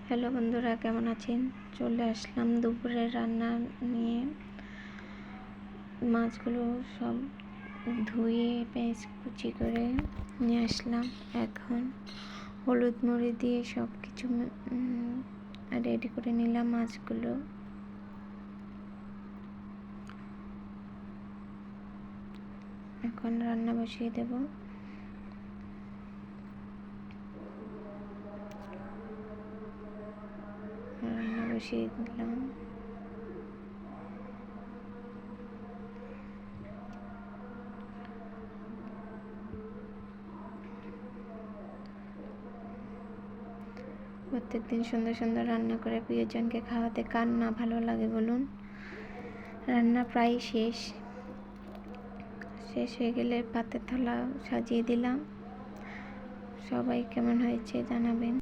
Hello বন্ধুরা, কেমন আছেন? চলে আসলাম দুপুরের রান্না নিয়ে। মাছগুলো সব ধুয়ে পেঁয়াজ কুচি করে নিয়ে আসলাম। এখন হলুদ মরিচ দিয়ে সব কিছু রেডি করে নিলাম মাছগুলো। এখন রান্না বসিয়ে দেব। রান্না বসিয়ে দিলাম। প্রত্যেকদিন সুন্দর সুন্দর রান্না করে প্রিয়জনকে খাওয়াতে কার না ভালো লাগে বলুন। রান্না প্রায় শেষ হয়ে গেলে পাতের থালা সাজিয়ে দিলাম। সবাই কেমন হয়েছে জানাবেন।